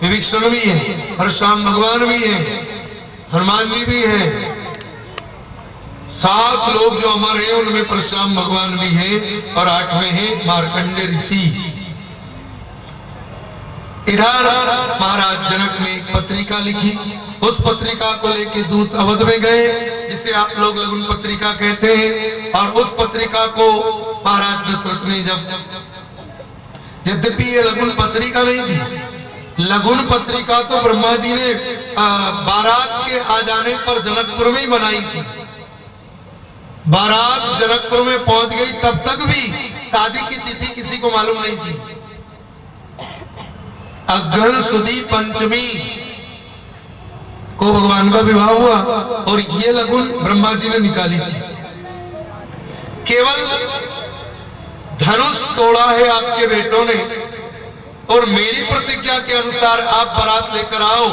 विभीषण भी है, परशुराम भगवान भी है, हनुमान जी भी है। 7 लोग जो अमर हैं उनमें परशुराम भगवान भी हैं और 8वें हैं मार्कंडेय ऋषि। इधर महाराज जनक ने एक पत्रिका लिखी, उस पत्रिका को लेके दूत अवध में गए, जिसे आप लोग लघुन पत्रिका कहते हैं। और उस पत्रिका को महाराज दशरथ ने जब, यद्यपि ये लघुन पत्रिका नहीं थी, लघुन पत्रिका तो ब्रह्मा जी ने बारात के आ जाने पर जनकपुर में ही बनाई थी। बारात जनकपुर में पहुंच गई, तब तक भी शादी की तिथि किसी को मालूम नहीं थी। अग्रहण सुदी पंचमी को भगवान का विवाह हुआ और ये लगुन ब्रह्मा जी ने निकाली थी। केवल धनुष तोड़ा है आपके बेटों ने और मेरी प्रतिज्ञा के अनुसार आप बारात लेकर आओ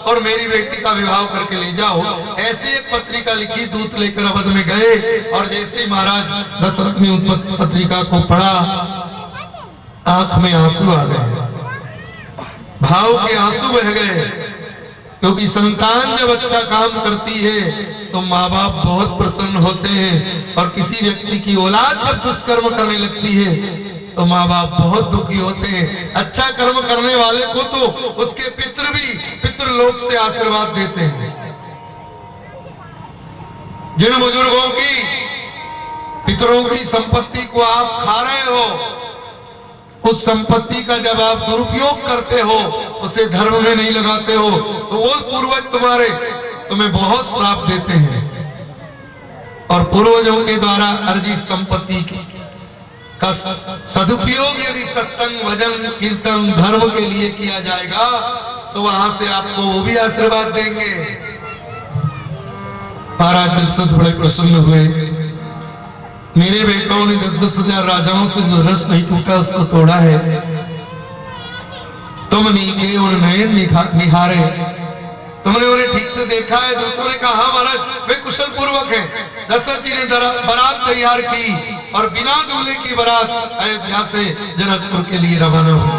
और मेरी बेटी का विवाह करके ले जाओ, ऐसे एक पत्रिका लिखी। दूत लेकर अवध में गए और जैसे ही महाराज दशरथ ने उस पत्रिका को पढ़ा, आंख में आंसू आ गए, भाव के आंसू बह गए। क्योंकि संतान जब अच्छा काम करती है तो माँ बाप बहुत प्रसन्न होते हैं, और किसी व्यक्ति की औलाद जब दुष्कर्म करने लगती है तो माँ बाप बहुत दुखी होते हैं। अच्छा कर्म करने वाले को तो उसके पितृ भी पितृलोक से आशीर्वाद देते हैं। जिन बुजुर्गों की पितरों की संपत्ति को आप खा रहे हो, उस संपत्ति का जब आप दुरुपयोग करते हो, उसे धर्म में नहीं लगाते हो, तो वो पूर्वज तुम्हारे तुम्हें बहुत श्राप देते हैं। और पूर्वजों के द्वारा अर्जित संपत्ति का सदुपयोग यदि सत्संग, भजन, कीर्तन, धर्म के लिए किया जाएगा तो वहां से आपको वो भी आशीर्वाद देंगे। महाराज दशरथ बड़े प्रसन्न हुए। मेरे बेटों ने 10-10 हजार राजाओं से जो रस नहीं टूटा उसको तोड़ा है। तुम नीके और नयन निहारे, तुमने उन्हें ठीक से देखा है। दूतों ने कहा हाँ महाराज, वे कुशल पूर्वक है। दशरथ जी ने बारात तैयार की और बिना दूल्हे की बारात अयोध्या से जनकपुर के लिए रवाना हुई।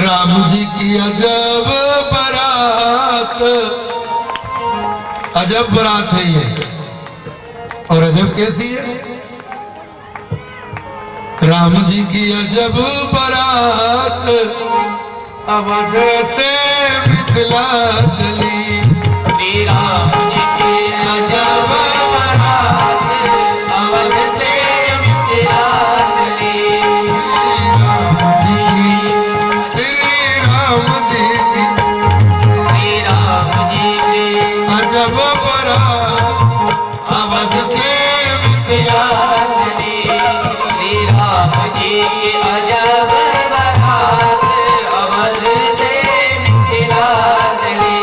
राम जी की अजब बारात, अजब बारात है ये। और अजब कैसी है? राम जी की अजब बारात अवध से मिथिला चली। राम जी की अजब बारात अवध से मिथिला चली। राम जी की, श्री राम जी की, श्री राम जी की अजब बारात अवध से मिथिला चली। श्री राम जी की अजब बारात अवध से मिथिला चली।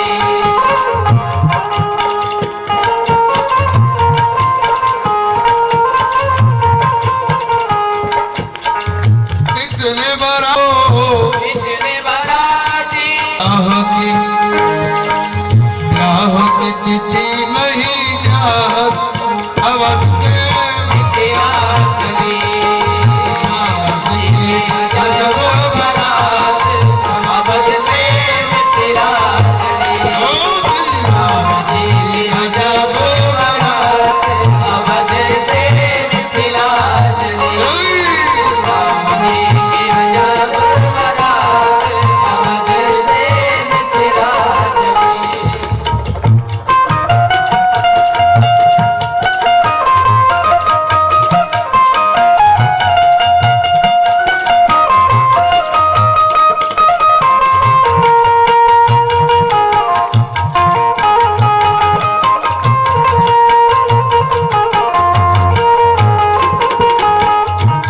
इतने बड़ा इतने बाराती आह की तिथि नहीं जात अवध से मिथिला चली। राम जी की अजब बारात अवध से मिथिला चली। राम जी की अजब बारात अवध से मिथिला चली। राम जी की अजब बारात अवध से मिथिला चली।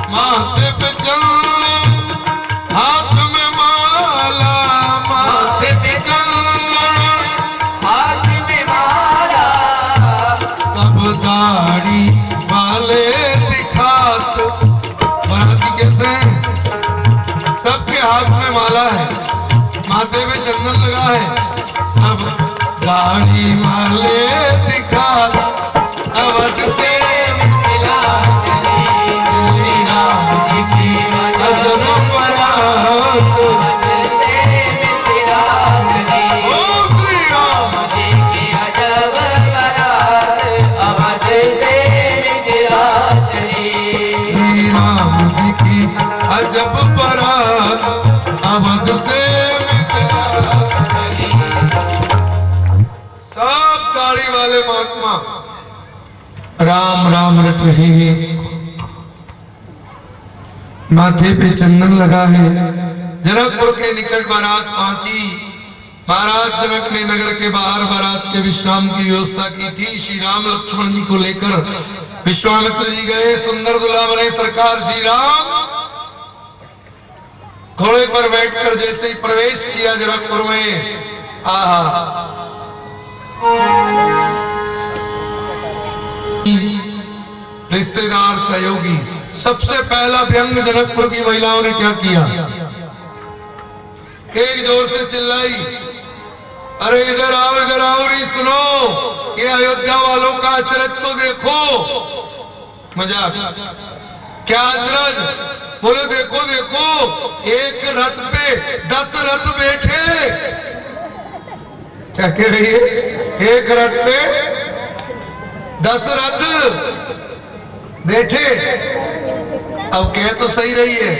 माथे पे चलने हाथ में माला, माथे पे चलने हाथ में माला। सब दाढ़ी वाले दिखात। बाराती कैसे हैं? सबके हाथ में माला है, माथे पे चंदन लगा है, सब दाढ़ी वाले दिखात अवध से मिथिला चली। श्री राम जी की अजब अजब बारात बारात अवध से सब दाढ़ी वाले महात्मा राम राम रट रहे हैं, माथे पे चंदन लगा है। जनकपुर के निकट बारात पहुंची। महाराज जनक ने नगर के बाहर बारात के विश्राम की व्यवस्था की थी। श्री राम लक्ष्मण जी को लेकर विश्वामित्र जी गए। सुंदर दुल्हा बने सरकार श्री राम। घोड़े पर बैठकर जैसे ही प्रवेश किया जनकपुर में, आहा रिश्तेदार सहयोगी, सबसे पहला व्यंग जनकपुर की महिलाओं ने क्या किया, एक जोर से चिल्लाई, अरे इधर आओ री सुनो, ये अयोध्या वालों का अचरज तो देखो। मजाक, क्या अचरज? बोले देखो देखो, एक रथ पे 10 रथ बैठे। क्या कह रही है? एक रथ पे 10 रथ बैठे। अब कह तो सही रही है,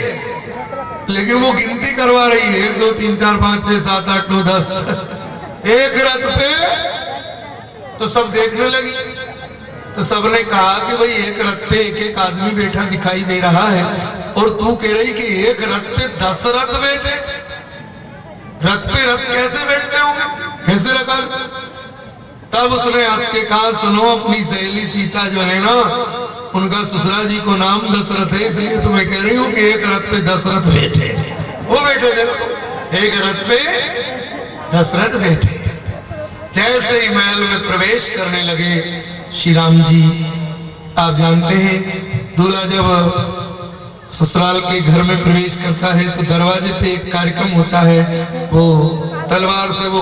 लेकिन वो गिनती करवा रही है, 1 2 3 4 5 6 7 8 9 10, एक रथ पे। तो सब देखने लगी। तो सबने कहा कि भाई एक रथ पे एक आदमी बैठा दिखाई दे रहा है, और तू कह रही कि एक रथ पे 10 रथ बैठे। रथ पे रथ कैसे बैठते होंगे, कैसे रखा? तब उसने हंस के कहा, सुनो, अपनी सहेली सीता जो है ना, उनका ससुराल जी को नाम दशरथ है, इसलिए तो मैं कह रही हूँ कि एक रथ पे 10 रथ बैठे। वो बैठे थे, एक रथ पे 10 रथ बैठे। जैसे ही महल में प्रवेश करने लगे श्री राम जी, आप जानते हैं दूल्हा जब ससुराल के घर में प्रवेश करता है तो दरवाजे पे एक कार्यक्रम होता है, वो तलवार से वो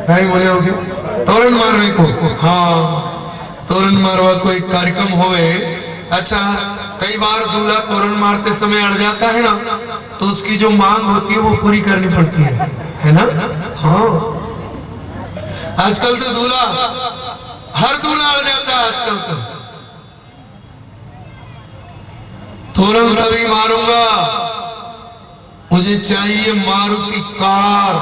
नहीं बोले होगे तोरण मारने को, हाँ तोरण मारवा को एक कार्यक्रम होवे। अच्छा, कई बार दूल्हा तोरण मारते समय अड़ जाता है ना, तो उसकी जो मांग होती है वो पूरी करनी पड़ती है ना? हाँ, आजकल तो दूल्हा, हर दूल्हा अड़ जाता है आजकल तो। तोरण तभी मारूंगा, मुझे चाहिए मारुति कार।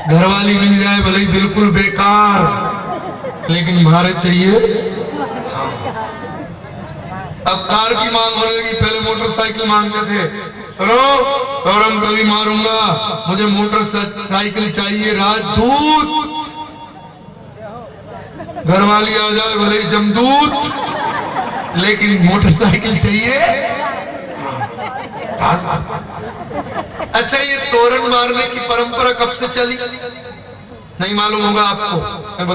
घरवाली मिल जाए भले ही बिल्कुल बेकार, लेकिन मारे चाहिए। अब कार की मांग होने लगी, पहले मोटरसाइकिल मांगते थे। सुनो, तोरण तभी मारूंगा, मुझे मोटरसाइकिल चाहिए राजदूत। घरवाली आ जाए भले ही जमदूत, लेकिन मोटरसाइकिल चाहिए। अच्छा, ये तोरण मारने की परंपरा कब से चली नहीं मालूम होगा आपको।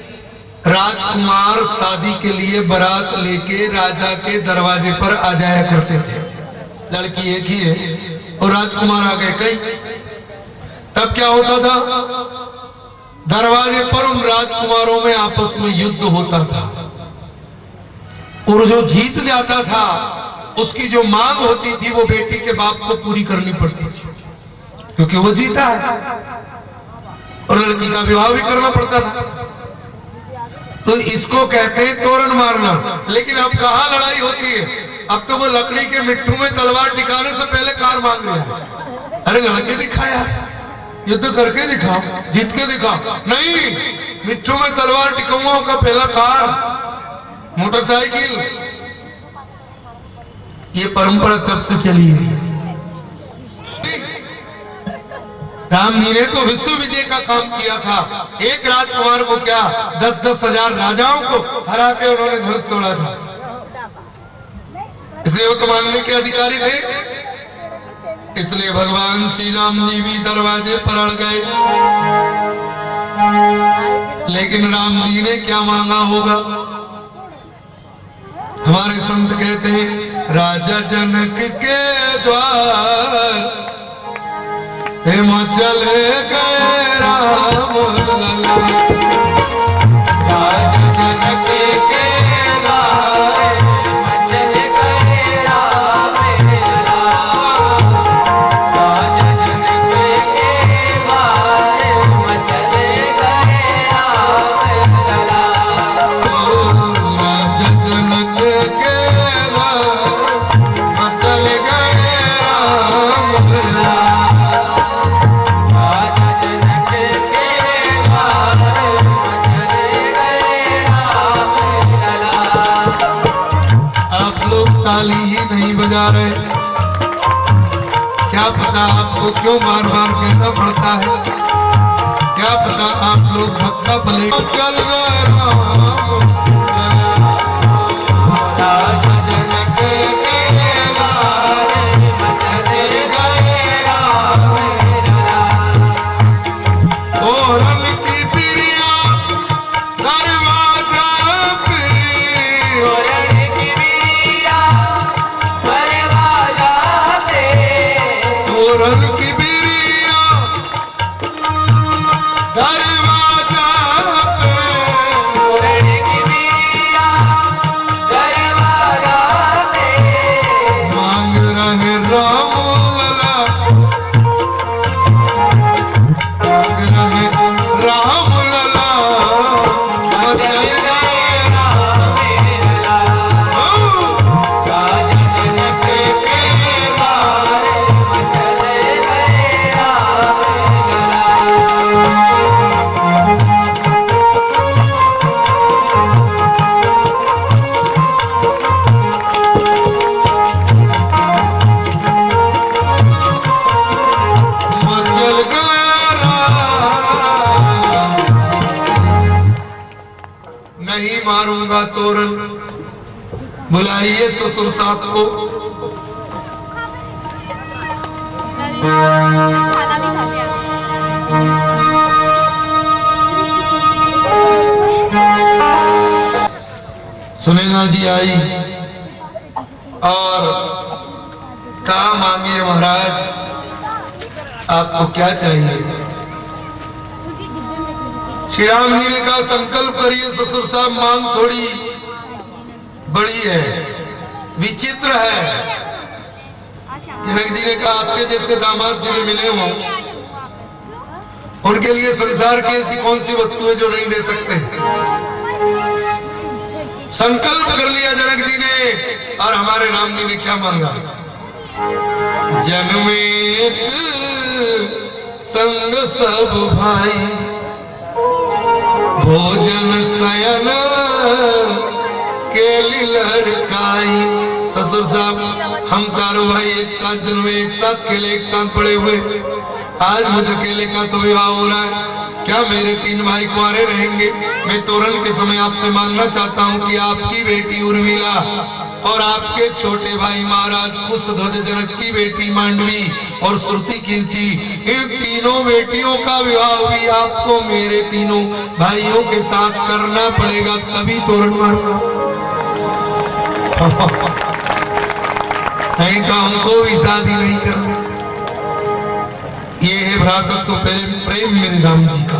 राजकुमार शादी के लिए बारात लेके राजा के दरवाजे पर आ जाया करते थे। लड़की एक ही है और राजकुमार आ गए कई। तब क्या होता था, दरवाजे पर उन राजकुमारों में आपस में युद्ध होता था, और जो जीत जाता था उसकी जो मांग होती थी वो बेटी के बाप को पूरी करनी पड़ती थी, क्योंकि वो जीता है, और लड़की का विवाह भी करना पड़ता था। तो इसको कहते हैं तोरण मारना। लेकिन अब कहाँ लड़ाई होती है, अब तो वो लकड़ी के मिट्टू में तलवार टिकाने से पहले कार मांग रहा है। अरे लड़के दिखाया, युद्ध करके दिखाओ, जीत के दिखाओ। नहीं, मिट्टू में तलवार टिकाऊंगा का पहला कार, मोटरसाइकिल। ये परंपरा कब से चली है? राम जी ने तो विश्व विजय का काम किया था। एक राजकुमार को क्या 10-10 हजार राजाओं को हरा के उन्होंने धनुष तोड़ा था, इसलिए वो तो मांगने के अधिकारी थे। इसलिए भगवान श्री राम जी भी दरवाजे पर अड़ गए। लेकिन राम जी ने क्या मांगा होगा? हमारे संत कहते हैं, राजा जनक के द्वार चले गए राम लला। राजा जनक के द्वार चले गए राम लला। राजा जनक के द्वार चले गए राम लला। राजा जनक के द्वार क्या पता आपको क्यों बार बार कहना पड़ता है, क्या पता आप लोग भक्का भले चल गए राज जनक के द्वार मचल गए राम लला। तोरण की प्रिया दरवाजा पे, तोरण की बिरिया दरवाजा पे, तोरण की प्रिया दरवाजा पे, तोरण की बिरिया दरवाजा पे, मांग रहे राम लला, मांग रहे राम लला, मचल गए राम लला। राज जनक के द्वार मचल गए राम लला। मचल गया राम। नहीं मारूंगा तोरण, बुलाइए ससुर साहब को। खाना भी खा लिया। सुनैना जी आई और कहा मांगिए महाराज, आपको क्या चाहिए? श्री राम जी ने कहा संकल्प करिए ससुर साहब, मांग थोड़ी बड़ी है, विचित्र है। जनक जी ने कहा आपके जैसे दामाद जिन्हें मिले हों उनके लिए संसार की ऐसी कौन सी वस्तु है जो नहीं दे सकते। संकल्प कर लिया जनक जी ने, और हमारे राम जी ने क्या मांगा? जन में एक संग सब भाई, भोजन शयन के लड़काई। ससुर साहब हम चारों भाई एक साथ जन्मे, एक साथ खेले, एक साथ पड़े हुए, आज मुझे अकेले का तो विवाह हो रहा है, क्या मेरे 3 भाई कुंवारे रहेंगे? मैं तोरण के समय आपसे मांगना चाहता हूं कि आपकी बेटी उर्मिला और आपके छोटे भाई महाराज कुशध्वज जनक की बेटी मांडवी और श्रुति कीर्ति, इन तीनों बेटियों का विवाह भी आपको मेरे तीनों भाइयों के साथ करना पड़ेगा, तभी तोरण मारूंगा। नहीं तो हमको भी शादी नहीं करनी। ये है भ्रातृत्व तो प्रेम मेरे राम जी का।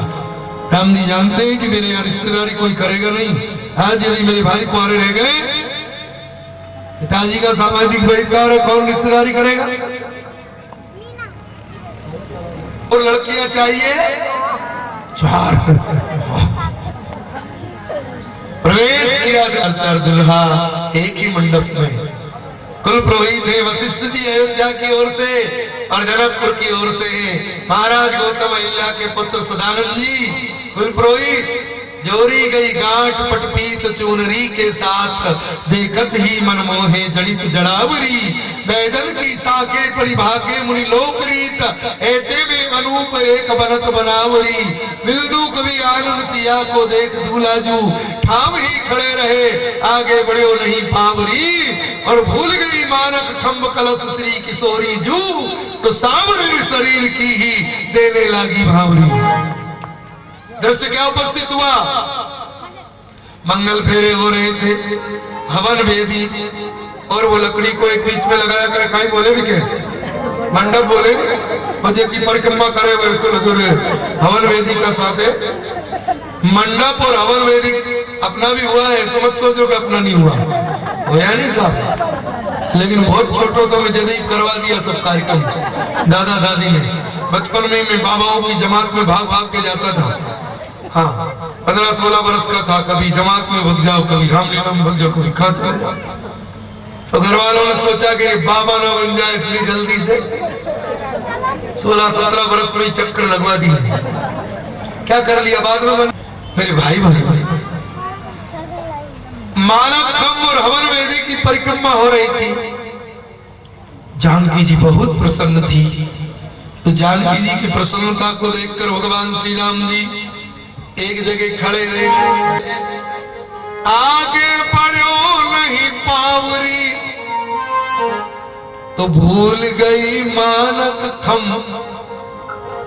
राम जी जानते हैं कि मेरे यहाँ रिश्तेदारी कोई करेगा नहीं। आज यदि मेरे भाई कुंवारे रह गए, पिताजी का सामाजिक बहिष्कार है, कौन रिश्तेदारी करेगा? और लड़कियां चाहिए 4 प्रवेश किया 4 दुल्हा एक ही मंडप में। कुल पुरोहित है वशिष्ठ जी अयोध्या की ओर से और जनकपुर की ओर से महाराज गौतम अहिल्या के पुत्र सदानंद जी। कुल पुरोहित जोरी गई गांठ पटपीत चूनरी के साथ, देखत ही मन मोहे जड़ित जड़ावरी, बैदन की साके परिभागे मुनि लोक रीत, ऐते में अनूप एक बनत बनावरी, बिल्दु कवि आनंद सिया को देख दूलाजू, ठाम ही खड़े रहे आगे बढ़ो नहीं पावरी, और भूल गई मानक खम्ब कलश श्री किशोरी जू, तो सामने शरीर की ही देने लगी भावरी। दृश्य क्या उपस्थित हुआ? मंगल फेरे हो रहे थे, हवन वेदी, और वो लकड़ी को एक बीच में लगाया कर खाई बोले भी के मंडप बोले और की परिक्रमा करे वैसे लगे रहे। हवन वेदी का साथ है मंडप और हवन वेदी अपना भी हुआ है, समझ सोचो कि अपना नहीं हुआ, होया नहीं साहब, लेकिन बहुत छोटों को मैं जदीब करवा दिया सब कार्यक्रम। दादा दादी ने बचपन में मैं बाबाओं की जमात में भाग भाग के जाता था। हाँ 15-16 वर्ष का था, कभी जमात में भग जाओ, कभी रामलीला में भग जाओ, कभी कहाँ चले जाओ। तो घर वालों ने सोचा कि बाबा ना बन जाए, इसलिए जल्दी से 16-17 वर्ष में चक्कर लगवा दिए। क्या कर लिया बाद में? मेरे भाई भाई मानव खम्ब और हवन वेदी की परिक्रमा हो रही थी। जानकी जी बहुत प्रसन्न थी। तो जानकी जी की प्रसन्नता को देखकर भगवान श्री राम जी एक जगह खड़े रहे। आगे बढ़ो नहीं पावरी तो भूल गई मानक खम,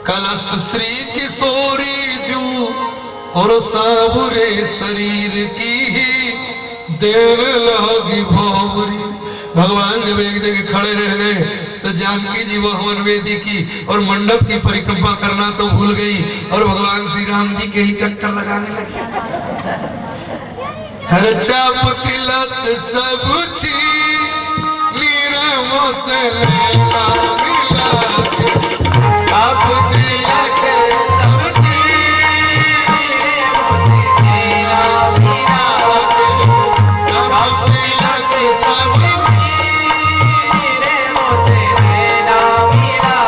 कलश श्री किशोरी जू और साबुरे शरीर की ही देव लगी भौरी। भगवान जब एक जगह खड़े रह गए तो जानकी जी वो हवन वेदी की और मंडप की परिक्रमा करना तो भूल गई और भगवान श्री राम जी के ही चक्कर लगाने लगी। हर चाप तिलक सब से लेना मिला अब तिलक सब तेरा मिला, अब तिलक सब तेरे मुझसे लेना मिला,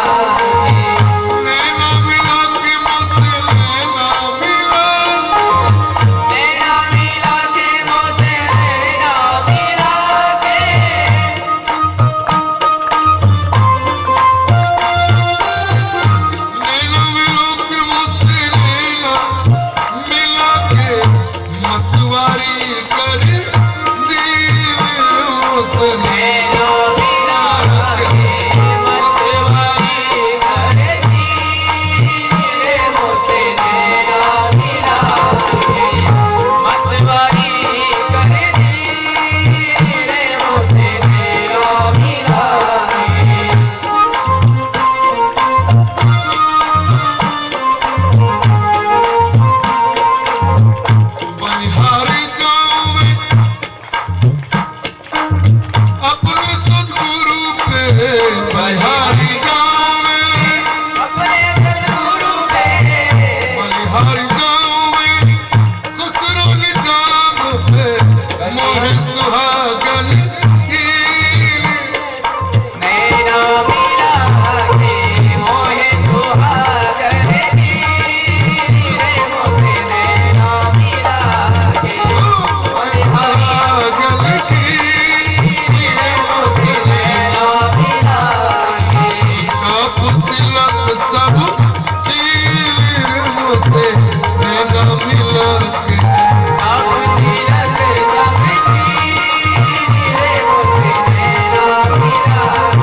लेना मिला कि मुझसे लेना मिला, लेना मिला के मुझसे लेना मिला के, लेना मिलो कि मुझसे लेना मिला के मतवारी कर दी से लेना मिला के मतवारी कर दी, तेरे मुझसे लेना मिला के मतवारी कर दी, तेरे मुझसे लेना मिला के। बनिहारी जाऊं मैं अपने सदगुरु पे, बनिहारी जाऊं मैं, अपने सद्गुरु पे बनिहारी जाऊं मैं खुसरो निजाम पे, मोहे सुहागन की नैना मिला के मोहे सुहागन की, तेरे मुझसे नैना मिला के सुहागन की मुझसे नैना मिला के, चाप तिलक सब चीर मुझसे लेना मिला के, अब तिलक सब तेरे मुझसे नैना मिला के,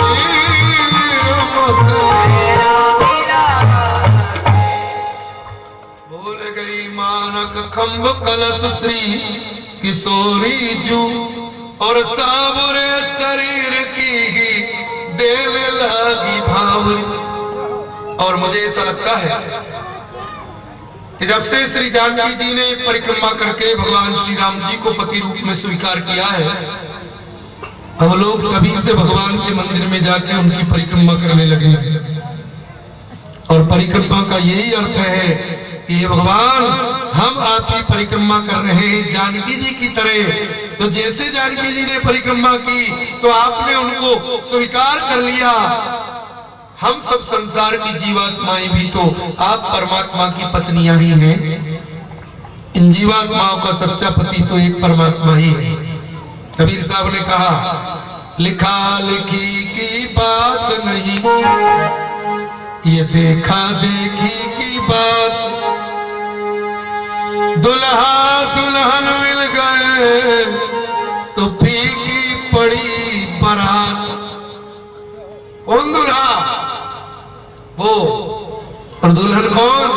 चीर मुझसे नैना मिला भूल गई मानक खम्भ कलश श्री किशोरी जू और साबुरे शरीर की ही देने लगी भावरी। और मुझे ऐसा लगता है कि जब से श्री जानकी जी ने परिक्रमा करके भगवान श्री राम जी को पति रूप में स्वीकार किया है, अब लोग कभी से भगवान के मंदिर में जाके उनकी परिक्रमा करने लगे। और परिक्रमा का यही अर्थ है कि ये भगवान हम आपकी परिक्रमा कर रहे हैं जानकी जी की तरह। तो जैसे जानकी जी ने परिक्रमा की तो आपने उनको स्वीकार कर लिया। हम सब संसार की जीवात्माएं भी तो आप परमात्मा की पत्नियां ही हैं। इन जीवात्माओं का सच्चा पति तो एक परमात्मा ही है। कबीर साहब ने कहा, लिखा लिखी की बात नहीं, ये देखा देखी की बात, दुल्हा दुल्हन मिल गए तो फीकी पड़ी बारात। कौन दुल्हा? वो। और दुल्हन कौन?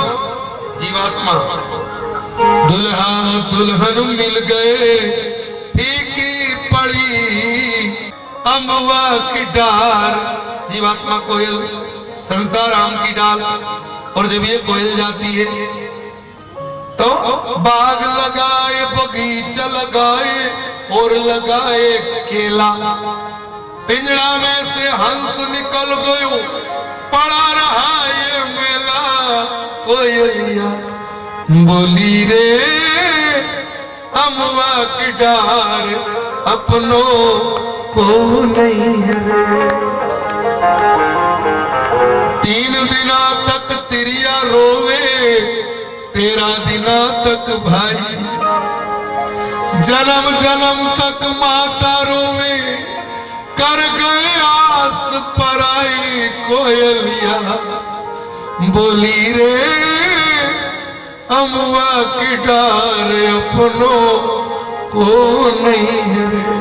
जीवात्मा। दुल्हा दुल्हन मिल गए फीकी पड़ी अमवा की डार। जीवात्मा कोयल, संसार आम की डाल। और जब ये कोयल जाती है तो बाग लगाए, बगीचा लगाए और लगाए केला। पिंजड़ा में से हंस निकल गयो, पड़ा रहा ये मेला। कोयलिया बोली रे अमवा की डार, अपनों को नहीं है। 3 दिना तक तिरिया रोवे, 13 दिना तक भाई जन्म जन्म तक माता रोवे, कर गए आस पराई कोयलिया, बोली रे अमुआ की डार अपनों को नहीं रे।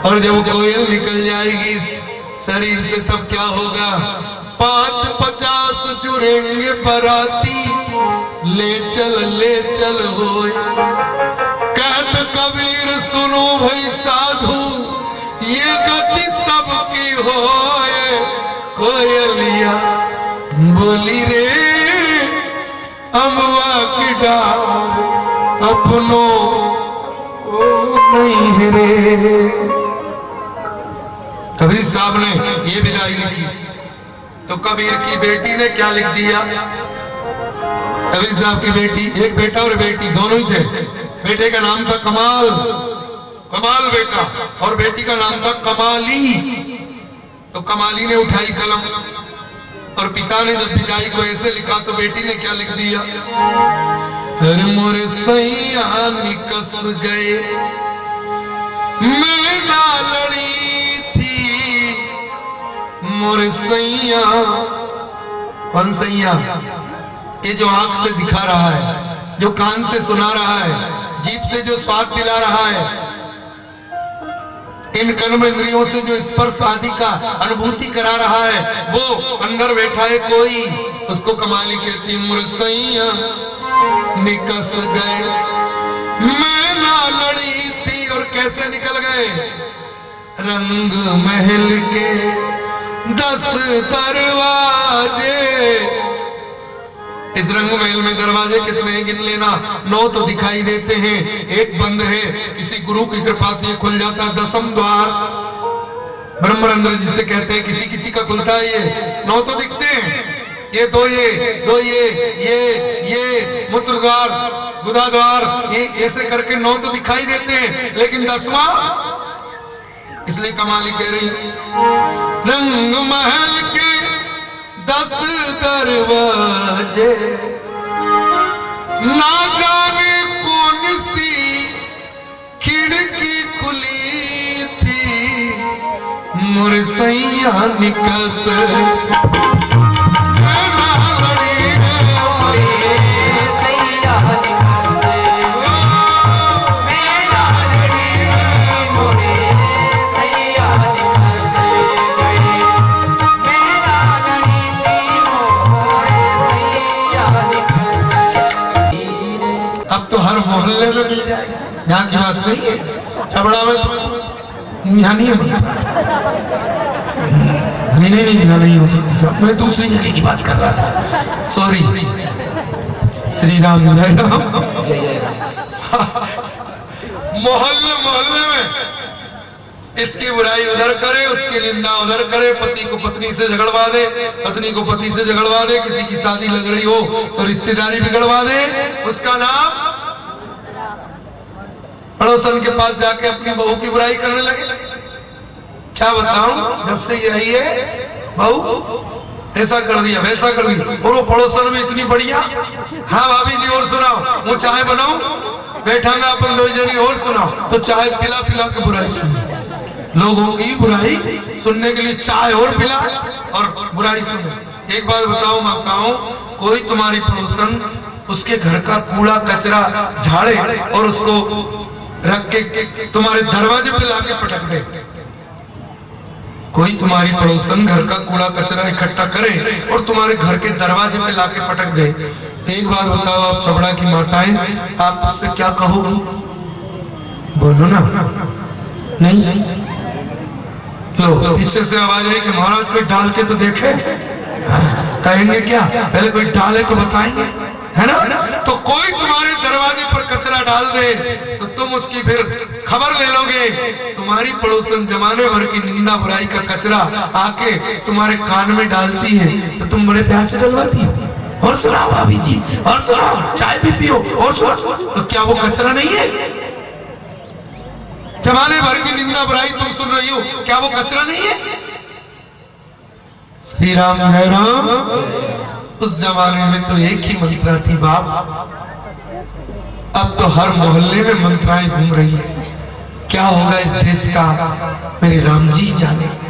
और जब कोयल निकल जाएगी शरीर से तब क्या होगा? 5-50 जुड़ेंगे बराती, ले चल होए। कहत कबीर सुनो भाई साधु, ये गति सबकी होए। कोयलिया बोली रे अमुआ की डार अपनों को नहीं रे। कबीर साहब ने ये विदाई लिखी तो कबीर की बेटी ने क्या लिख दिया? कबीर साहब की बेटी, एक बेटा और बेटी दोनों ही थे। बेटे का नाम था कमाल, कमाल बेटा, और बेटी का नाम था कमाली। तो कमाली ने उठाई कलम और पिता ने जब विदाई को ऐसे लिखा तो बेटी ने क्या लिख दिया? हर मोरे सैया निकस गए, मैं ना लड़ी थी मोरे सैया। कौन सैया? ये जो आंख से दिखा रहा है, जो कान से सुना रहा है, जीभ से जो स्वाद दिला रहा है, इन कर्म इंद्रियों से जो स्पर्श आदि का अनुभूति करा रहा है, वो अंदर बैठा है कोई, उसको कमाली कहती। मुरसैया निकस गए, मैं ना लड़ी थी, और कैसे निकल गए? रंग महल के 10 दरवाजे। इस रंग महल में दरवाजे कितने हैं गिन लेना। 9 तो दिखाई देते हैं, एक बंद है, किसी गुरु की कृपा से ये खुल जाता है। 10वां द्वार ब्रह्मरंध्र जिसे कहते हैं, किसी किसी का खुलता है। ये 9 तो दिखते हैं, ये दो ये मूत्र द्वार, गुदा द्वार, ये ऐसे करके 9 तो दिखाई देते हैं, लेकिन 10वां, इसलिए कमाली कह रही रंग महल के 10 दरवाजे, ना जाने कौन सी खिड़की खुली थी, मुरसैया निकस मोहल्ले में मिल जाएगा। यहाँ की बात नहीं है, छबड़ा में तो यहाँ नहीं है। नहीं यहाँ नहीं हो सकती। मैं दूसरी जगह की बात कर रहा था, सॉरी। श्री राम जय राम। मोहल्ले में इसकी बुराई उधर करे, उसकी निंदा उधर करे, पति को पत्नी से झगड़वा दे, पत्नी को पति से झगड़वा दे, किसी की शादी लग रही हो तो रिश्तेदारी बिगड़वा दे, उसका नाम पड़ोसन के पास जाके अपनी बहू की बुराई करने लगे। क्या बताऊं, जब से ये आई है बहू, ऐसा कर दिया वैसा कर दिया, और वो पड़ोसन में इतनी बढ़िया। हाँ भाभी जी और सुनाओ, वो चाय बनाओ, बैठा ना अपन 2 जनी और सुनाओ, तो चाय पिला पिला के बुराई सुनो। लोगों की बुराई सुनने के लिए चाय और पिला और बुराई सुनो। एक बात बताओ माताओं, कोई तुम्हारी पड़ोसन उसके घर का कूड़ा कचरा झाड़े और उसको रख के तुम्हारे दरवाजे पे लाके पटक दे। कोई तुम्हारी पड़ोसन घर का कूड़ा कचरा इकट्ठा करे और तुम्हारे घर के दरवाजे पे लाके पटक दे। एक बात बताओ आप छबड़ा की माताएं, आप उससे क्या कहोगी? बोलो ना। नहीं लो, पीछे से आवाज आई कि महाराज कोई डाल के तो देखे। कहेंगे क्या? पहले कोई डाले तो बताएंगे, है ना? तो कोई तुम्हारे दरवाजे पर कचरा डाल दे तो तुम उसकी फिर खबर ले लोगे। तुम्हारी पड़ोसन जमाने भर की निंदा बुराई का कचरा आके तुम्हारे कान में डालती है तो तुम बड़े प्यार से डलवाती हो। और सुनाओ भाभी जी, और सुनाओ, चाय भी पियो, और सुनाओ। तो क्या वो कचरा नहीं है? जमाने भर की निंदा बुराई तुम सुन रही हो, क्या वो कचरा नहीं है? श्री राम है राम। उस जमाने में तो एक ही मंत्रा थी बाप, अब तो हर मोहल्ले में मंत्राएं घूम रही है। क्या होगा इस देश का मेरे राम जी जाने।